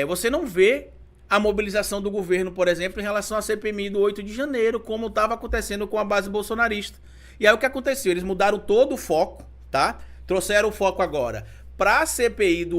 você não vê a mobilização do governo, por exemplo, em relação à CPMI do 8 de janeiro, como estava acontecendo com a base bolsonarista. E aí o que aconteceu? Eles mudaram todo o foco, tá? Trouxeram o foco agora para a CPI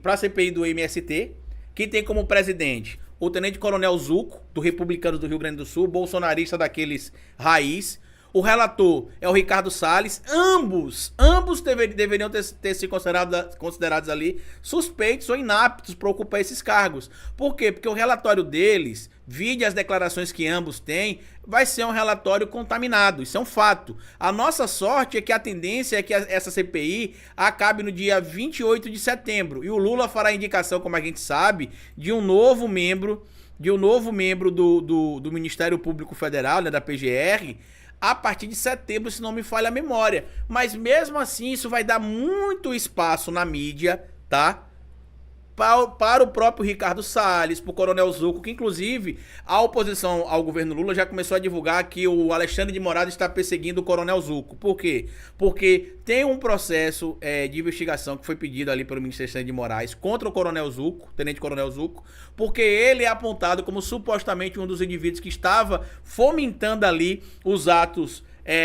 para a CPI do MST, que tem como presidente o Tenente Coronel Zuco, do Republicanos do Rio Grande do Sul, bolsonarista daqueles raiz. O relator é o Ricardo Salles. Ambos deveriam ter sido considerados ali suspeitos ou inaptos para ocupar esses cargos. Por quê? Porque o relatório deles, vide as declarações que ambos têm, vai ser um relatório contaminado. Isso é um fato. A nossa sorte é que a tendência é que essa CPI acabe no dia 28 de setembro. E o Lula fará a indicação, como a gente sabe, de um novo membro do Ministério Público Federal, né, da PGR, a partir de setembro, se não me falha a memória. Mas mesmo assim, isso vai dar muito espaço na mídia, tá? Para o próprio Ricardo Salles, para o Coronel Zuco, que inclusive a oposição ao governo Lula já começou a divulgar que o Alexandre de Moraes está perseguindo o Coronel Zuco. Por quê? Porque tem um processo de investigação que foi pedido ali pelo Ministério Alexandre de Moraes contra o Coronel Zuco, Tenente Coronel Zuco, porque ele é apontado como supostamente um dos indivíduos que estava fomentando ali os atos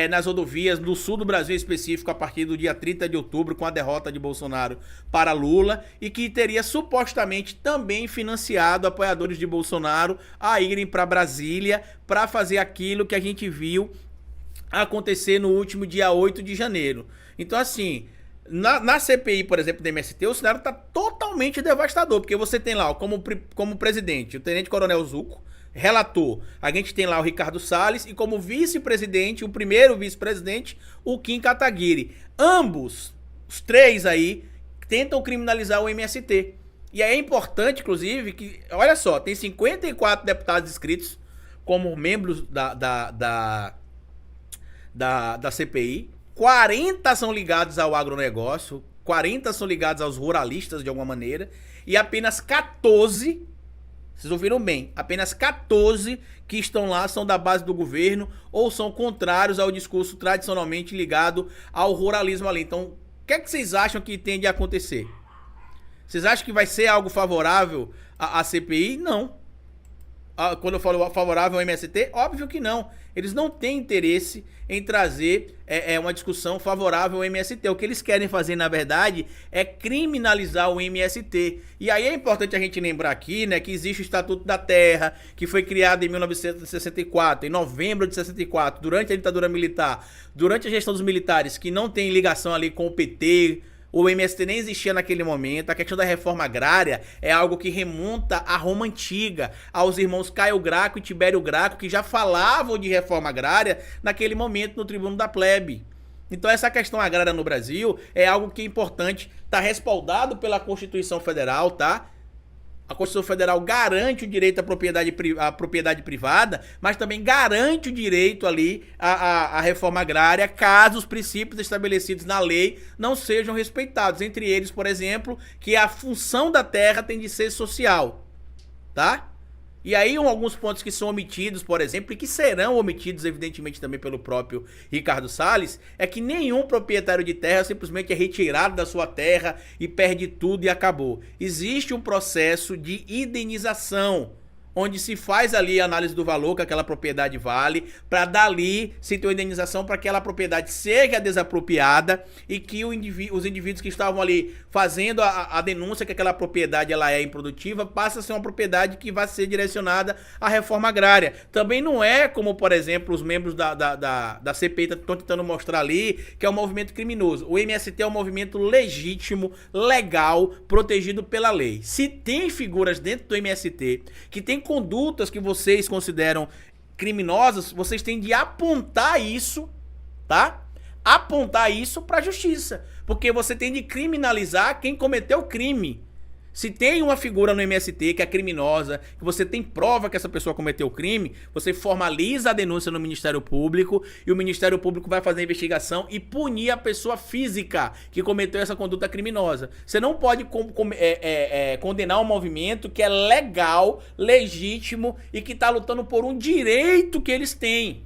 nas rodovias do sul do Brasil em específico, a partir do dia 30 de outubro, com a derrota de Bolsonaro para Lula, e que teria supostamente também financiado apoiadores de Bolsonaro a irem para Brasília para fazer aquilo que a gente viu acontecer no último dia 8 de janeiro. Então, assim, na CPI, por exemplo, do MST, o cenário está totalmente devastador, porque você tem lá como presidente o Tenente Coronel Zuco, relator, a gente tem lá o Ricardo Salles, e como vice-presidente, o primeiro vice-presidente, o Kim Kataguiri. Ambos, os três aí, tentam criminalizar o MST. E aí é importante, inclusive, que, olha só, tem 54 deputados inscritos como membros da CPI, 40 são ligados ao agronegócio, 40 são ligados aos ruralistas de alguma maneira, e apenas 14... Vocês ouviram bem, apenas 14 que estão lá são da base do governo ou são contrários ao discurso tradicionalmente ligado ao ruralismo ali. Então, o que é que vocês acham que tem de acontecer? Vocês acham que vai ser algo favorável à CPI? Não. Quando eu falo favorável ao MST, óbvio que não. Eles não têm interesse em trazer uma discussão favorável ao MST. O que eles querem fazer, na verdade, é criminalizar o MST. E aí é importante a gente lembrar aqui, né, que existe o Estatuto da Terra, que foi criado em 1964, em novembro de 64, durante a ditadura militar, durante a gestão dos militares, que não tem ligação ali com o PT. O MST nem existia naquele momento. A questão da reforma agrária é algo que remonta à Roma Antiga, aos irmãos Caio Graco e Tibério Graco, que já falavam de reforma agrária naquele momento no Tribuno da Plebe. Então essa questão agrária no Brasil é algo que é importante, está respaldado pela Constituição Federal, tá? A Constituição Federal garante o direito à propriedade privada, mas também garante o direito ali à reforma agrária, caso os princípios estabelecidos na lei não sejam respeitados. Entre eles, por exemplo, que a função da terra tem de ser social, tá? E aí alguns pontos que são omitidos, por exemplo, e que serão omitidos evidentemente também pelo próprio Ricardo Salles, é que nenhum proprietário de terra simplesmente é retirado da sua terra e perde tudo e acabou. Existe um processo de indenização, onde se faz ali a análise do valor que aquela propriedade vale, para dali se ter uma indenização para que aquela propriedade seja desapropriada e que os indivíduos que estavam ali fazendo a denúncia que aquela propriedade ela é improdutiva, passa a ser uma propriedade que vai ser direcionada à reforma agrária. Também não é como, por exemplo, os membros da CPI estão tentando mostrar ali, que é um movimento criminoso. O MST é um movimento legítimo, legal, protegido pela lei. Se tem figuras dentro do MST que tem condutas que vocês consideram criminosas, vocês têm de apontar isso, tá? Apontar isso para a justiça, porque você tem de criminalizar quem cometeu o crime. Se tem uma figura no MST que é criminosa, que você tem prova que essa pessoa cometeu o crime, você formaliza a denúncia no Ministério Público e o Ministério Público vai fazer a investigação e punir a pessoa física que cometeu essa conduta criminosa. Você não pode condenar um movimento que é legal, legítimo e que está lutando por um direito que eles têm.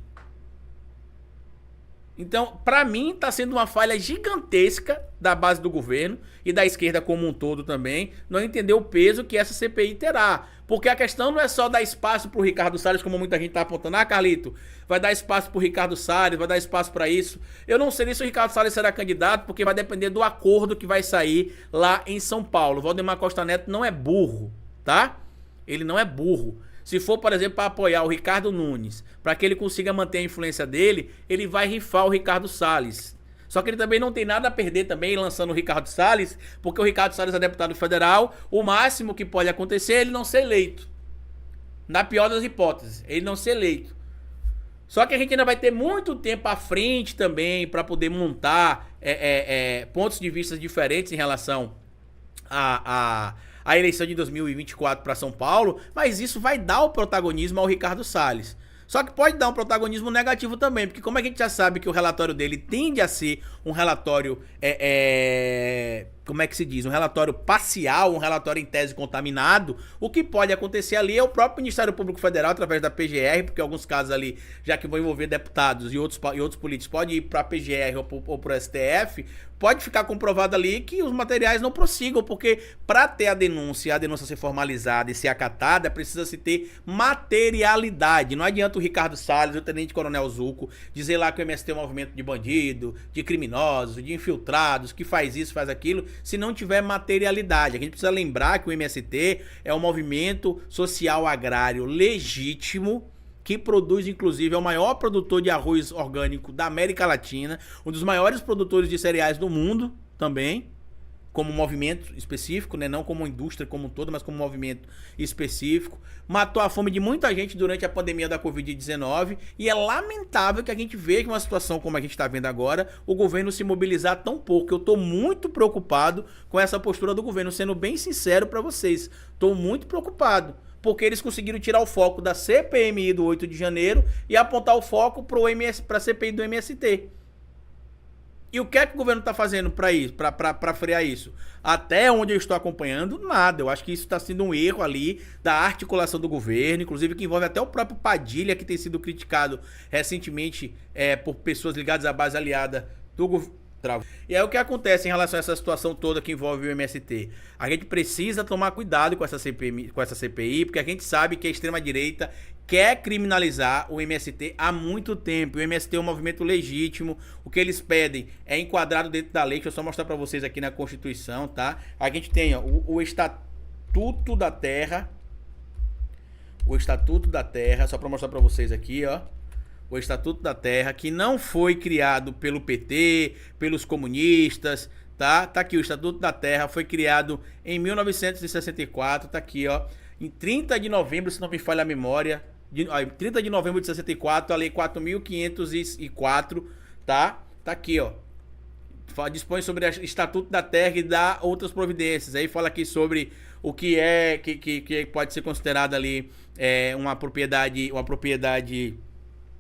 Então, para mim, está sendo uma falha gigantesca da base do governo e da esquerda como um todo também, não entender o peso que essa CPI terá. Porque a questão não é só dar espaço para o Ricardo Salles, como muita gente está apontando. Ah, Carlito, vai dar espaço para o Ricardo Salles, vai dar espaço para isso. Eu não sei nem se o Ricardo Salles será candidato, porque vai depender do acordo que vai sair lá em São Paulo. Valdemar Costa Neto não é burro, tá? Ele não é burro. Se for, por exemplo, para apoiar o Ricardo Nunes, para que ele consiga manter a influência dele, ele vai rifar o Ricardo Salles. Só que ele também não tem nada a perder também lançando o Ricardo Salles, porque o Ricardo Salles é deputado federal, o máximo que pode acontecer é ele não ser eleito. Na pior das hipóteses, ele não ser eleito. Só que a gente ainda vai ter muito tempo à frente também para poder montar pontos de vista diferentes em relação a eleição de 2024 para São Paulo, mas isso vai dar o protagonismo ao Ricardo Salles. Só que pode dar um protagonismo negativo também, porque como a gente já sabe que o relatório dele tende a ser um relatório, como é que se diz? Um relatório parcial, um relatório em tese contaminado, o que pode acontecer ali é o próprio Ministério Público Federal, através da PGR, porque alguns casos ali, já que vão envolver deputados e outros políticos, pode ir para a PGR ou para o STF, pode ficar comprovado ali que os materiais não prossigam, porque para ter a denúncia ser formalizada e ser acatada, precisa se ter materialidade. Não adianta o Ricardo Salles, o Tenente Coronel Zuco, dizer lá que o MST é um movimento de bandido, de criminosos, de infiltrados, que faz isso, faz aquilo, se não tiver materialidade. A gente precisa lembrar que o MST é um movimento social agrário legítimo, que produz, inclusive, é o maior produtor de arroz orgânico da América Latina, um dos maiores produtores de cereais do mundo também, como movimento específico, né? Não como indústria como um todo, mas como movimento específico. Matou a fome de muita gente durante a pandemia da Covid-19 e é lamentável que a gente veja uma situação como a gente está vendo agora, o governo se mobilizar tão pouco. Eu estou muito preocupado com essa postura do governo, sendo bem sincero para vocês. Estou muito preocupado, porque eles conseguiram tirar o foco da CPMI do 8 de janeiro e apontar o foco para a CPI do MST. E o que é que o governo está fazendo para isso, para frear isso? Até onde eu estou acompanhando, nada. Eu acho que isso está sendo um erro ali da articulação do governo, inclusive que envolve até o próprio Padilha, que tem sido criticado recentemente por pessoas ligadas à base aliada do governo. E aí o que acontece em relação a essa situação toda que envolve o MST? A gente precisa tomar cuidado com essa CPI, porque a gente sabe que a extrema-direita quer criminalizar o MST há muito tempo. O MST é um movimento legítimo. O que eles pedem é enquadrado dentro da lei. Deixa eu só mostrar para vocês aqui na Constituição, tá? A gente tem ó, o Estatuto da Terra. O Estatuto da Terra, só para mostrar para vocês aqui, ó. O Estatuto da Terra, que não foi criado pelo PT, pelos comunistas, tá? Tá aqui, o Estatuto da Terra foi criado em 1964, tá aqui, ó. Em 30 de novembro, se não me falha a memória, 30 de novembro de 64, a Lei 4.504, tá? Tá aqui, ó. Dispõe sobre o Estatuto da Terra e dá outras providências. Aí fala aqui sobre o que que pode ser considerado ali uma propriedade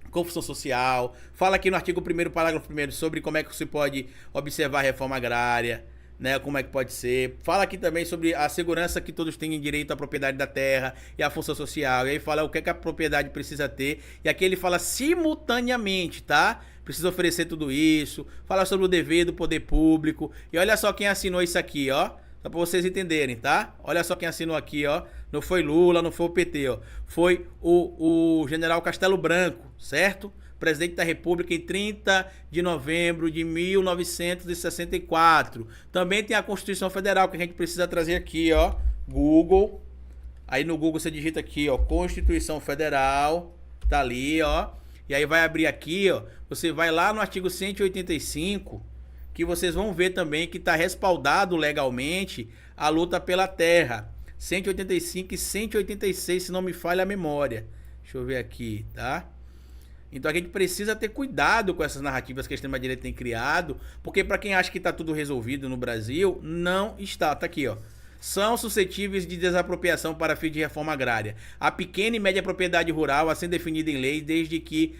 com função social. Fala aqui no artigo 1º, parágrafo 1º, sobre como é que se pode observar a reforma agrária, né? Como é que pode ser. Fala aqui também sobre a segurança que todos têm direito à propriedade da terra e à função social. E aí fala o que a propriedade precisa ter. E aqui ele fala simultaneamente, tá? Precisa oferecer tudo isso. Fala sobre o dever do poder público. E olha só quem assinou isso aqui, ó. Só pra vocês entenderem, tá? Olha só quem assinou aqui, ó. Não foi Lula, não foi o PT, ó. Foi o general Castelo Branco, certo? Presidente da República em 30 de novembro de 1964. Também tem a Constituição Federal que a gente precisa trazer aqui, ó. Google. Aí no Google você digita aqui, ó. Constituição Federal. Tá ali, ó. E aí vai abrir aqui, ó. Você vai lá no artigo 185... que vocês vão ver também que está respaldado legalmente a luta pela terra. 185 e 186, se não me falha a memória. Deixa eu ver aqui, tá? Então a gente precisa ter cuidado com essas narrativas que a extrema-direita tem criado, porque para quem acha que está tudo resolvido no Brasil, não está. Tá aqui, ó. São suscetíveis de desapropriação para fins de reforma agrária. A pequena e média propriedade rural, assim definida em lei, desde que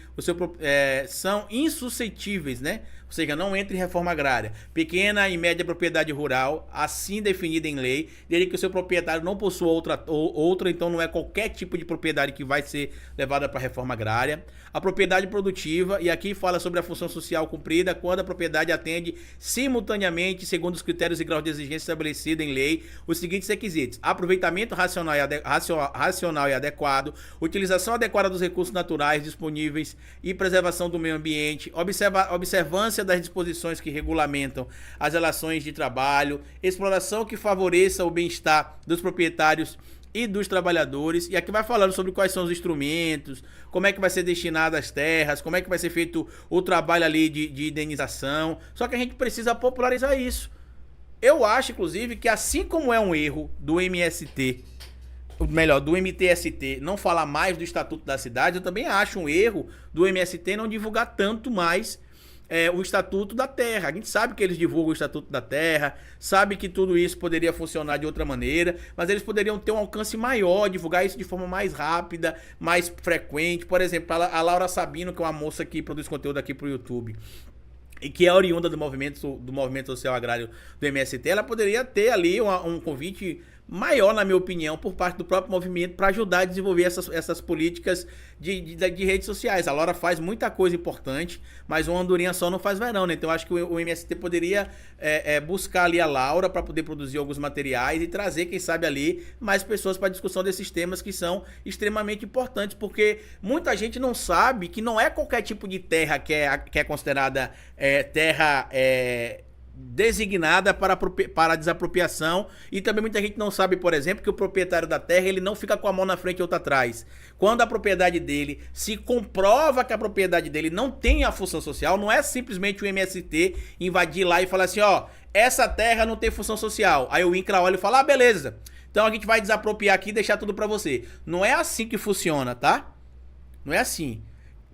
são insuscetíveis, né? Ou seja, não entra em reforma agrária. Pequena e média propriedade rural, assim definida em lei, desde que o seu proprietário não possua outra, então não é qualquer tipo de propriedade que vai ser levada para a reforma agrária. A propriedade produtiva, e aqui fala sobre a função social cumprida quando a propriedade atende simultaneamente, segundo os critérios e graus de exigência estabelecidos em lei, os seguintes requisitos: aproveitamento racional e adequado, utilização adequada dos recursos naturais disponíveis e preservação do meio ambiente, observância das disposições que regulamentam as relações de trabalho, exploração que favoreça o bem-estar dos proprietários e dos trabalhadores. E aqui vai falando sobre quais são os instrumentos, como é que vai ser destinado as terras, como é que vai ser feito o trabalho ali de indenização. Só que a gente precisa popularizar isso. Eu acho, inclusive, que assim como é um erro do MST, melhor, do MTST não falar mais do Estatuto da Cidade, eu também acho um erro do MST não divulgar tanto mais o Estatuto da Terra. A gente sabe que eles divulgam o Estatuto da Terra, sabe que tudo isso poderia funcionar de outra maneira, mas eles poderiam ter um alcance maior, divulgar isso de forma mais rápida, mais frequente. Por exemplo, a Laura Sabino, que é uma moça que produz conteúdo aqui pro YouTube, e que é oriunda do movimento social agrário do MST, ela poderia ter ali um convite maior, na minha opinião, por parte do próprio movimento para ajudar a desenvolver essas políticas de redes sociais. A Laura faz muita coisa importante, mas uma andorinha só não faz verão, né? Então eu acho que o MST poderia buscar ali a Laura para poder produzir alguns materiais e trazer, quem sabe ali, mais pessoas para a discussão desses temas que são extremamente importantes, porque muita gente não sabe que não é qualquer tipo de terra que é considerada terra designada para desapropriação. E também muita gente não sabe, por exemplo, que o proprietário da terra, ele não fica com a mão na frente e outra atrás. Quando a propriedade dele, se comprova que a propriedade dele não tem a função social, não é simplesmente o MST invadir lá e falar assim, ó, essa terra não tem função social. Aí o INCRA olha e fala, beleza, então a gente vai desapropriar aqui e deixar tudo para você. Não é assim que funciona, tá? Não é assim.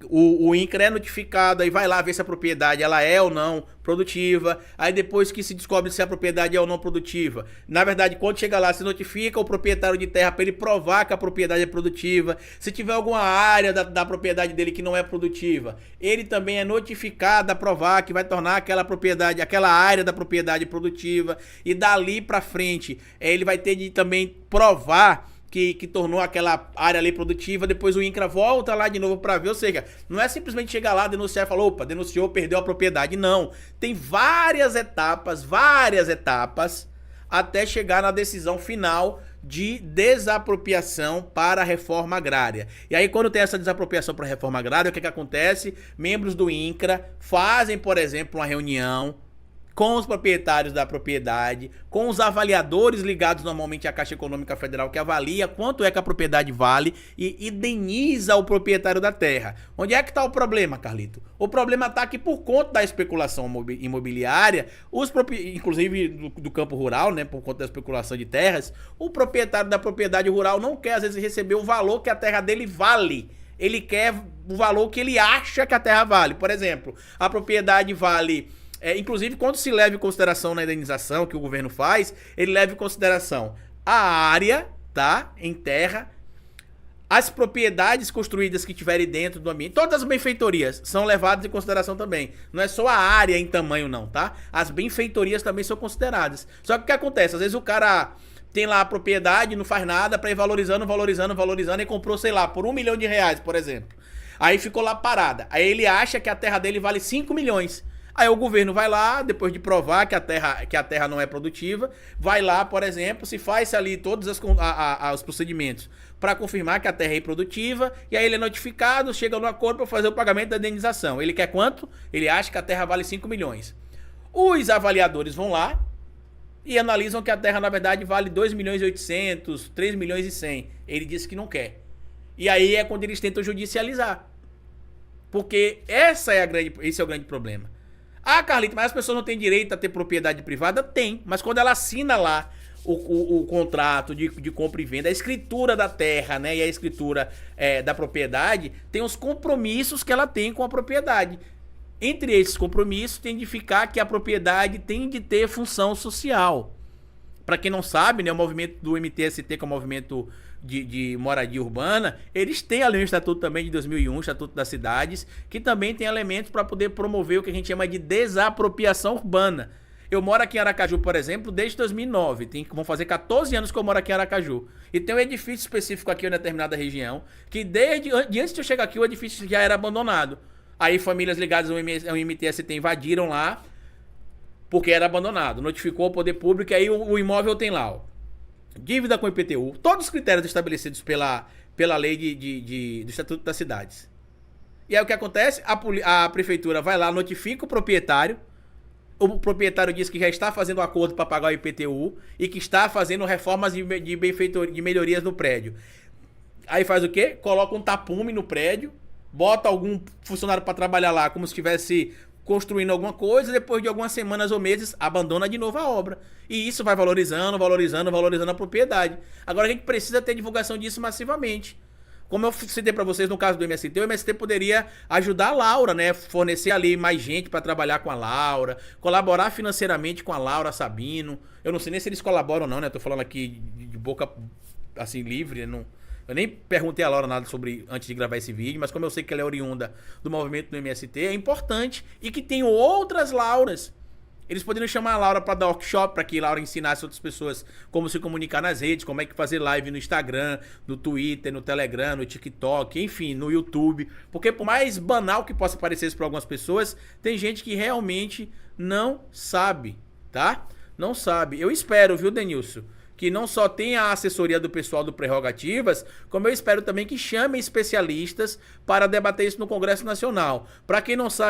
O INCRA é notificado, aí vai lá ver se a propriedade ela é ou não produtiva. Aí depois que se descobre se a propriedade é ou não produtiva, na verdade, quando chega lá, se notifica o proprietário de terra para ele provar que a propriedade é produtiva. Se tiver alguma área da propriedade dele que não é produtiva, ele também é notificado a provar que vai tornar aquela propriedade, aquela área da propriedade produtiva. E dali para frente, ele vai ter de também provar que tornou aquela área ali produtiva. Depois o INCRA volta lá de novo para ver. Ou seja, não é simplesmente chegar lá, denunciar e falar, opa, denunciou, perdeu a propriedade. Não, tem várias etapas até chegar na decisão final de desapropriação para a reforma agrária. E aí quando tem essa desapropriação para a reforma agrária, o que acontece? Membros do INCRA fazem, por exemplo, uma reunião com os proprietários da propriedade, com os avaliadores ligados normalmente à Caixa Econômica Federal, que avalia quanto é que a propriedade vale e indeniza o proprietário da terra. Onde é que está o problema, Carlito? O problema está que por conta da especulação imobiliária, inclusive do campo rural, né, por conta da especulação de terras, o proprietário da propriedade rural não quer, às vezes, receber o valor que a terra dele vale. Ele quer o valor que ele acha que a terra vale. Por exemplo, a propriedade vale... inclusive, quando se leva em consideração na indenização que o governo faz, ele leva em consideração a área, tá, em terra, as propriedades construídas que tiverem dentro do ambiente, todas as benfeitorias são levadas em consideração também. Não é só a área em tamanho não, tá? As benfeitorias também são consideradas. Só que o que acontece? Às vezes o cara tem lá a propriedade, não faz nada, para ir valorizando, e comprou, sei lá, por R$1 milhão, por exemplo. Aí ficou lá parada. Aí ele acha que a terra dele vale 5 milhões. Aí o governo vai lá, depois de provar que a terra não é produtiva, vai lá, por exemplo, se faz ali todos os procedimentos para confirmar que a terra é improdutiva, e aí ele é notificado, chega no acordo para fazer o pagamento da indenização. Ele quer quanto? Ele acha que a terra vale 5 milhões. Os avaliadores vão lá e analisam que a terra, na verdade, vale 2 milhões e 800, 3 milhões e 100. Ele disse que não quer. E aí é quando eles tentam judicializar. Porque esse é o grande problema. Ah, Carlito, mas as pessoas não têm direito a ter propriedade privada? Tem, mas quando ela assina lá o contrato de compra e venda, a escritura da terra, né, e a escritura da propriedade, tem os compromissos que ela tem com a propriedade. Entre esses compromissos tem de ficar que a propriedade tem de ter função social. Para quem não sabe, né, o movimento do MTST, que é o movimento de moradia urbana, eles têm ali um estatuto também de 2001, Estatuto das Cidades, que também tem elementos para poder promover o que a gente chama de desapropriação urbana. Eu moro aqui em Aracaju, por exemplo, desde 2009. Vão fazer 14 anos que eu moro aqui em Aracaju. E tem um edifício específico aqui em determinada região, que antes de eu chegar aqui, o edifício já era abandonado. Aí famílias ligadas ao MTST invadiram lá, porque era abandonado. Notificou o poder público e aí o imóvel tem lá, ó, dívida com o IPTU, todos os critérios estabelecidos pela lei do Estatuto das Cidades. E aí o que acontece? A prefeitura vai lá, notifica o proprietário diz que já está fazendo um acordo para pagar o IPTU e que está fazendo reformas de melhorias no prédio. Aí faz o quê? Coloca um tapume no prédio, bota algum funcionário para trabalhar lá como se estivesse construindo alguma coisa, depois de algumas semanas ou meses, abandona de novo a obra. E isso vai valorizando a propriedade. Agora a gente precisa ter divulgação disso massivamente. Como eu citei para vocês no caso do MST, o MST poderia ajudar a Laura, né? Fornecer ali mais gente para trabalhar com a Laura, colaborar financeiramente com a Laura Sabino. Eu não sei nem se eles colaboram ou não, né? Tô falando aqui de boca assim livre, não. Eu nem perguntei a Laura nada sobre antes de gravar esse vídeo, mas como eu sei que ela é oriunda do movimento do MST, é importante. E que tem outras Lauras. Eles poderiam chamar a Laura para dar workshop, para que a Laura ensinasse outras pessoas como se comunicar nas redes, como é que fazer live no Instagram, no Twitter, no Telegram, no TikTok, enfim, no YouTube. Porque por mais banal que possa parecer isso para algumas pessoas, tem gente que realmente não sabe, tá? Não sabe. Eu espero, viu, Denilson, que não só tenha a assessoria do pessoal do Prerrogativas, como eu espero também que chamem especialistas para debater isso no Congresso Nacional. Para quem não sabe,